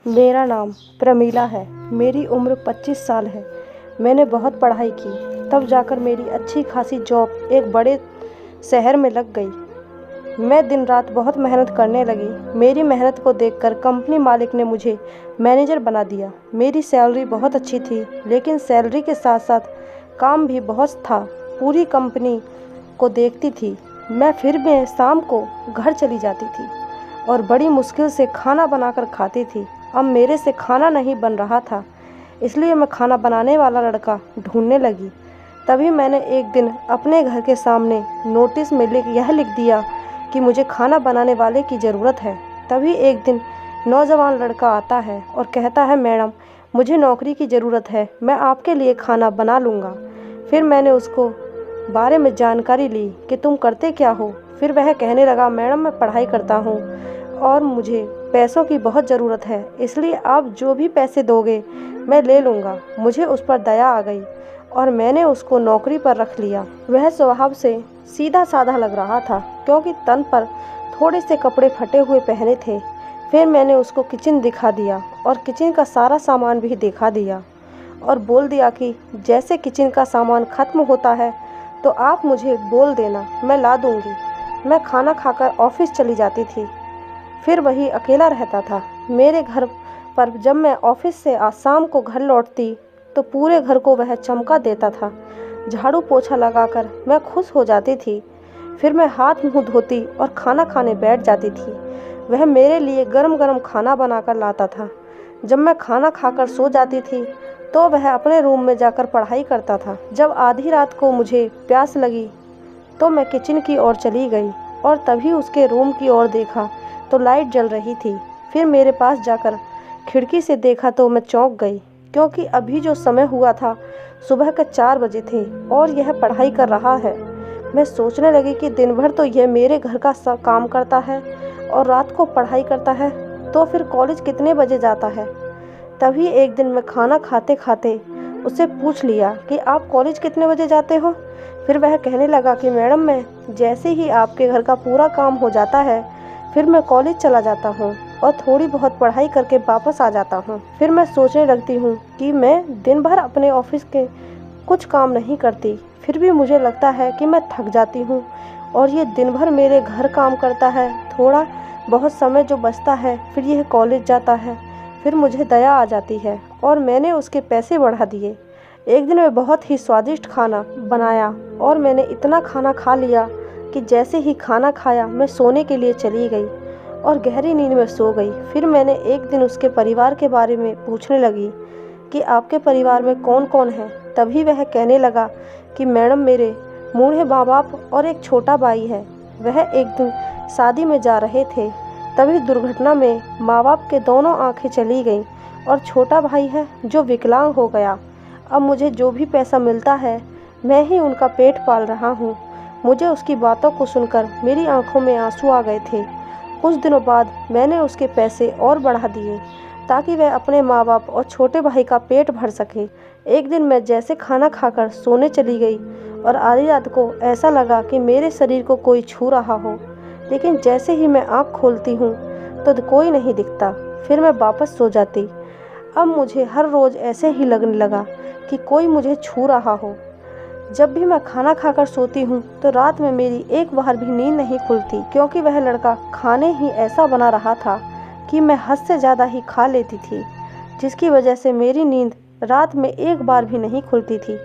मेरा नाम प्रमीला है। मेरी उम्र 25 साल है। मैंने बहुत पढ़ाई की, तब जाकर मेरी अच्छी खासी जॉब एक बड़े शहर में लग गई। मैं दिन रात बहुत मेहनत करने लगी। मेरी मेहनत को देखकर कंपनी मालिक ने मुझे मैनेजर बना दिया। मेरी सैलरी बहुत अच्छी थी, लेकिन सैलरी के साथ साथ काम भी बहुत था। पूरी कंपनी को देखती थी मैं, फिर मैं शाम को घर चली जाती थी और बड़ी मुश्किल से खाना बनाकर खाती थी। अब मेरे से खाना नहीं बन रहा था, इसलिए मैं खाना बनाने वाला लड़का ढूंढने लगी। तभी मैंने एक दिन अपने घर के सामने नोटिस में यह लिख दिया कि मुझे खाना बनाने वाले की ज़रूरत है। तभी एक दिन नौजवान लड़का आता है और कहता है, मैडम मुझे नौकरी की ज़रूरत है, मैं आपके लिए खाना बना लूँगा। फिर मैंने उसको बारे में जानकारी ली कि तुम करते क्या हो। फिर वह कहने लगा, मैडम मैं पढ़ाई करता हूँ और मुझे पैसों की बहुत ज़रूरत है, इसलिए आप जो भी पैसे दोगे मैं ले लूँगा। मुझे उस पर दया आ गई और मैंने उसको नौकरी पर रख लिया। वह स्वभाव से सीधा साधा लग रहा था, क्योंकि तन पर थोड़े से कपड़े फटे हुए पहने थे। फिर मैंने उसको किचन दिखा दिया और किचन का सारा सामान भी दिखा दिया और बोल दिया कि जैसे किचन का सामान ख़त्म होता है तो आप मुझे बोल देना, मैं ला दूँगी। मैं खाना खाकर ऑफिस चली जाती थी, फिर वही अकेला रहता था। मेरे घर पर जब मैं ऑफिस से आज शाम को घर लौटती तो पूरे घर को वह चमका देता था। झाड़ू पोछा लगाकर मैं खुश हो जाती थी। फिर मैं हाथ मुंह धोती और खाना खाने बैठ जाती थी। वह मेरे लिए गरम गरम खाना बनाकर लाता था। जब मैं खाना खाकर सो जाती थी तो वह अपने रूम में जाकर पढ़ाई करता था। जब आधी रात को मुझे प्यास लगी तो मैं किचन की ओर चली गई और तभी उसके रूम की ओर देखा तो लाइट जल रही थी। फिर मेरे पास जाकर खिड़की से देखा तो मैं चौंक गई, क्योंकि अभी जो समय हुआ था सुबह के 4 बजे थे और यह पढ़ाई कर रहा है। मैं सोचने लगी कि दिन भर तो यह मेरे घर का सब काम करता है और रात को पढ़ाई करता है, तो फिर कॉलेज कितने बजे जाता है। तभी एक दिन मैं खाना खाते खाते उससे पूछ लिया कि आप कॉलेज कितने बजे जाते हो। फिर वह कहने लगा कि मैडम मैं जैसे ही आपके घर का पूरा काम हो जाता है फिर मैं कॉलेज चला जाता हूँ और थोड़ी बहुत पढ़ाई करके वापस आ जाता हूँ। फिर मैं सोचने लगती हूँ कि मैं दिन भर अपने ऑफिस के कुछ काम नहीं करती, फिर भी मुझे लगता है कि मैं थक जाती हूँ और ये दिन भर मेरे घर काम करता है। थोड़ा बहुत समय जो बचता है फिर यह कॉलेज जाता है। फिर मुझे दया आ जाती है और मैंने उसके पैसे बढ़ा दिए। एक दिन मैं बहुत ही स्वादिष्ट खाना बनाया और मैंने इतना खाना खा लिया कि जैसे ही खाना खाया मैं सोने के लिए चली गई और गहरी नींद में सो गई। फिर मैंने एक दिन उसके परिवार के बारे में पूछने लगी कि आपके परिवार में कौन कौन है। तभी वह कहने लगा कि मैडम मेरे बूढ़े माँ बाप और एक छोटा भाई है। वह एक दिन शादी में जा रहे थे, तभी दुर्घटना में माँ बाप के दोनों आंखें चली गईं और छोटा भाई है जो विकलांग हो गया। अब मुझे जो भी पैसा मिलता है मैं ही उनका पेट पाल रहा हूँ। मुझे उसकी बातों को सुनकर मेरी आंखों में आंसू आ गए थे। कुछ दिनों बाद मैंने उसके पैसे और बढ़ा दिए ताकि वह अपने माँ बाप और छोटे भाई का पेट भर सके। एक दिन मैं जैसे खाना खाकर सोने चली गई और आधी रात को ऐसा लगा कि मेरे शरीर को कोई छू रहा हो, लेकिन जैसे ही मैं आँख खोलती हूँ तो कोई नहीं दिखता। फिर मैं वापस सो जाती। अब मुझे हर रोज़ ऐसे ही लगने लगा कि कोई मुझे छू रहा हो। जब भी मैं खाना खाकर सोती हूँ तो रात में मेरी एक बार भी नींद नहीं खुलती, क्योंकि वह लड़का खाने ही ऐसा बना रहा था कि मैं हद से ज़्यादा ही खा लेती थी, जिसकी वजह से मेरी नींद रात में एक बार भी नहीं खुलती थी।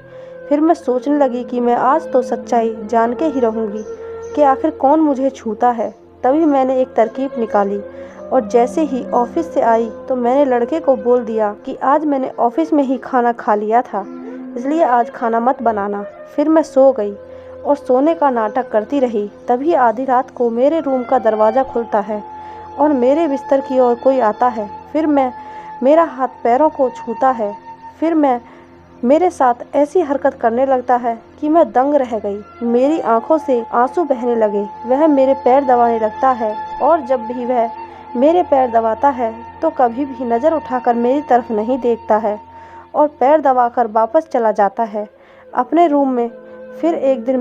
फिर मैं सोचने लगी कि मैं आज तो सच्चाई जान के ही रहूँगी कि आखिर कौन मुझे छूता है। तभी मैंने एक तरकीब निकाली और जैसे ही ऑफिस से आई तो मैंने लड़के को बोल दिया कि आज मैंने ऑफिस में ही खाना खा लिया था, इसलिए आज खाना मत बनाना। फिर मैं सो गई और सोने का नाटक करती रही। तभी आधी रात को मेरे रूम का दरवाज़ा खुलता है और मेरे बिस्तर की ओर कोई आता है। फिर मेरा हाथ पैरों को छूता है। फिर मेरे साथ ऐसी हरकत करने लगता है कि मैं दंग रह गई। मेरी आंखों से आंसू बहने लगे। वह मेरे पैर दबाने लगता है और जब भी वह मेरे पैर दबाता है तो कभी भी नज़र उठाकर मेरी तरफ नहीं देखता है और पैर दबाकर वापस चला जाता है अपने रूम में। फिर एक दिन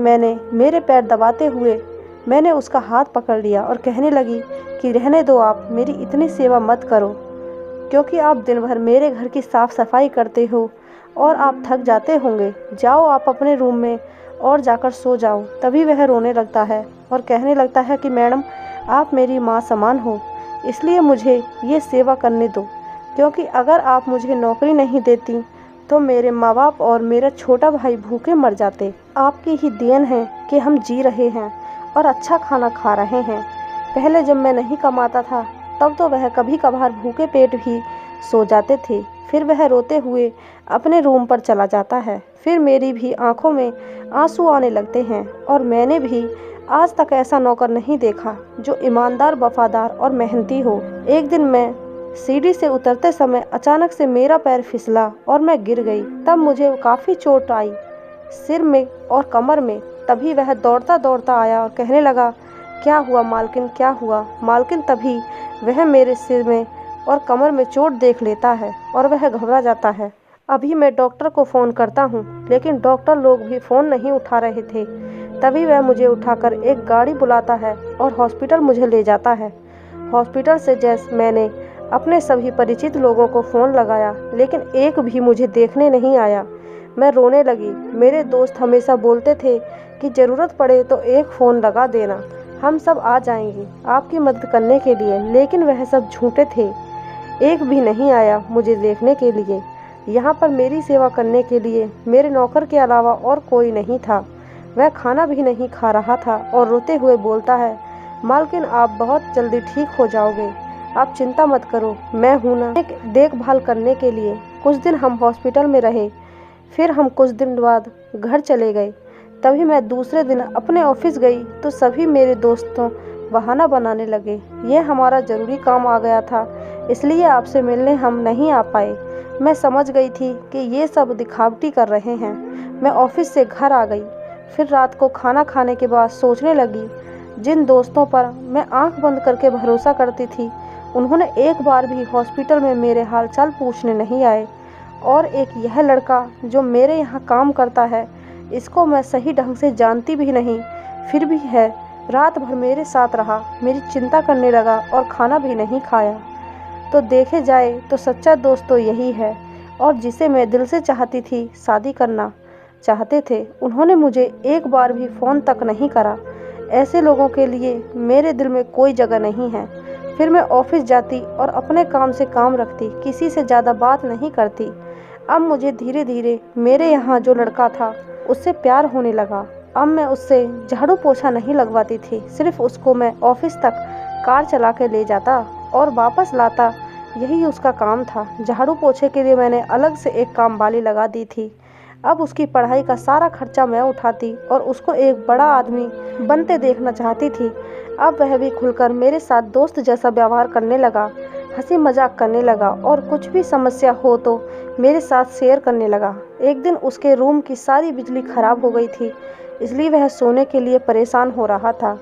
मेरे पैर दबाते हुए मैंने उसका हाथ पकड़ लिया और कहने लगी कि रहने दो, आप मेरी इतनी सेवा मत करो। क्योंकि आप दिन भर मेरे घर की साफ़ सफाई करते हो और आप थक जाते होंगे। जाओ आप अपने रूम में और जाकर सो जाओ। तभी वह रोने लगता है और कहने लगता है कि मैडम, आप मेरी माँ समान हो, इसलिए मुझे ये सेवा करने दो, क्योंकि अगर आप मुझे नौकरी नहीं देती तो मेरे माँ बाप और मेरा छोटा भाई भूखे मर जाते। आपकी ही देन है कि हम जी रहे हैं और अच्छा खाना खा रहे हैं। पहले जब मैं नहीं कमाता था तब तो वह कभी कभार भूखे पेट भी सो जाते थे। फिर वह रोते हुए अपने रूम पर चला जाता है। फिर मेरी भी आंखों में आंसू आने लगते हैं और मैंने भी आज तक ऐसा नौकर नहीं देखा जो ईमानदार, वफादार और मेहनती हो। एक दिन मैं सीढ़ी से उतरते समय अचानक से मेरा पैर फिसला और मैं गिर गई। तब मुझे काफ़ी चोट आई सिर में और कमर में। तभी वह दौड़ता दौड़ता आया और कहने लगा, क्या हुआ मालकिन, क्या हुआ मालकिन। तभी वह मेरे सिर में और कमर में चोट देख लेता है और वह घबरा जाता है। अभी मैं डॉक्टर को फ़ोन करता हूँ, लेकिन डॉक्टर लोग भी फ़ोन नहीं उठा रहे थे। तभी वह मुझे उठाकर एक गाड़ी बुलाता है और हॉस्पिटल मुझे ले जाता है। हॉस्पिटल से जैसे मैंने अपने सभी परिचित लोगों को फ़ोन लगाया, लेकिन एक भी मुझे देखने नहीं आया। मैं रोने लगी। मेरे दोस्त हमेशा बोलते थे कि ज़रूरत पड़े तो एक फ़ोन लगा देना, हम सब आ जाएंगे आपकी मदद करने के लिए, लेकिन वह सब झूठे थे। एक भी नहीं आया मुझे देखने के लिए। यहाँ पर मेरी सेवा करने के लिए मेरे नौकर के अलावा और कोई नहीं था। वह खाना भी नहीं खा रहा था और रोते हुए बोलता है, मालकिन आप बहुत जल्दी ठीक हो जाओगे, आप चिंता मत करो, मैं हूँ ना देखभाल करने के लिए। कुछ दिन हम हॉस्पिटल में रहे, फिर हम कुछ दिन बाद घर चले गए। तभी मैं दूसरे दिन अपने ऑफिस गई तो सभी मेरे दोस्तों बहाना बनाने लगे, ये हमारा ज़रूरी काम आ गया था, इसलिए आपसे मिलने हम नहीं आ पाए। मैं समझ गई थी कि ये सब दिखावटी कर रहे हैं। मैं ऑफिस से घर आ गई। फिर रात को खाना खाने के बाद सोचने लगी, जिन दोस्तों पर मैं आंख बंद करके भरोसा करती थी, उन्होंने एक बार भी हॉस्पिटल में मेरे हालचाल पूछने नहीं आए। और एक यह लड़का जो मेरे यहाँ काम करता है, इसको मैं सही ढंग से जानती भी नहीं, फिर भी है रात भर मेरे साथ रहा, मेरी चिंता करने लगा और खाना भी नहीं खाया। तो देखे जाए तो सच्चा दोस्त तो यही है, और जिसे मैं दिल से चाहती थी, शादी करना चाहते थे, उन्होंने मुझे एक बार भी फ़ोन तक नहीं करा। ऐसे लोगों के लिए मेरे दिल में कोई जगह नहीं है। फिर मैं ऑफिस जाती और अपने काम से काम रखती, किसी से ज़्यादा बात नहीं करती। अब मुझे धीरे धीरे मेरे यहाँ जो लड़का था उससे प्यार होने लगा। अब मैं उससे झाड़ू पोछा नहीं लगवाती थी, सिर्फ उसको मैं ऑफिस तक कार चला के ले जाता और वापस लाता, यही उसका काम था। झाड़ू पोछे के लिए मैंने अलग से एक काम वाली लगा दी थी। अब उसकी पढ़ाई का सारा खर्चा मैं उठाती और उसको एक बड़ा आदमी बनते देखना चाहती थी। अब वह भी खुलकर मेरे साथ दोस्त जैसा व्यवहार करने लगा, हंसी मजाक करने लगा और कुछ भी समस्या हो तो मेरे साथ शेयर करने लगा। एक दिन उसके रूम की सारी बिजली खराब हो गई थी, इसलिए वह सोने के लिए परेशान हो रहा था,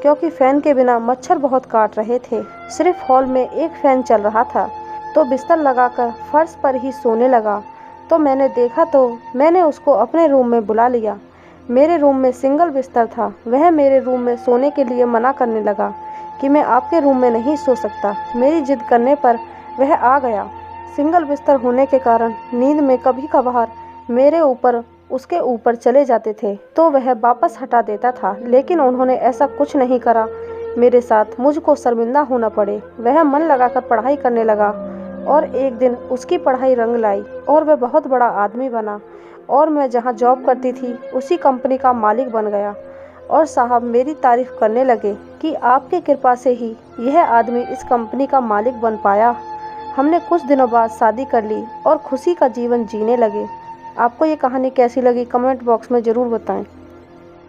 क्योंकि फ़ैन के बिना मच्छर बहुत काट रहे थे। सिर्फ हॉल में एक फ़ैन चल रहा था, तो बिस्तर लगाकर फर्श पर ही सोने लगा। तो मैंने देखा तो मैंने उसको अपने रूम में बुला लिया। मेरे रूम में सिंगल बिस्तर था। वह मेरे रूम में सोने के लिए मना करने लगा कि मैं आपके रूम में नहीं सो सकता। मेरी जिद करने पर वह आ गया। सिंगल बिस्तर होने के कारण नींद में कभी कभार मेरे ऊपर उसके ऊपर चले जाते थे, तो वह वापस हटा देता था, लेकिन उन्होंने ऐसा कुछ नहीं करा मेरे साथ, मुझको शर्मिंदा होना पड़े। वह मन लगाकर पढ़ाई करने लगा और एक दिन उसकी पढ़ाई रंग लाई और वह बहुत बड़ा आदमी बना, और मैं जहाँ जॉब करती थी उसी कंपनी का मालिक बन गया। और साहब मेरी तारीफ़ करने लगे कि आपकी कृपा से ही यह आदमी इस कंपनी का मालिक बन पाया। हमने कुछ दिनों बाद शादी कर ली और खुशी का जीवन जीने लगे। आपको ये कहानी कैसी लगी कमेंट बॉक्स में ज़रूर बताएं।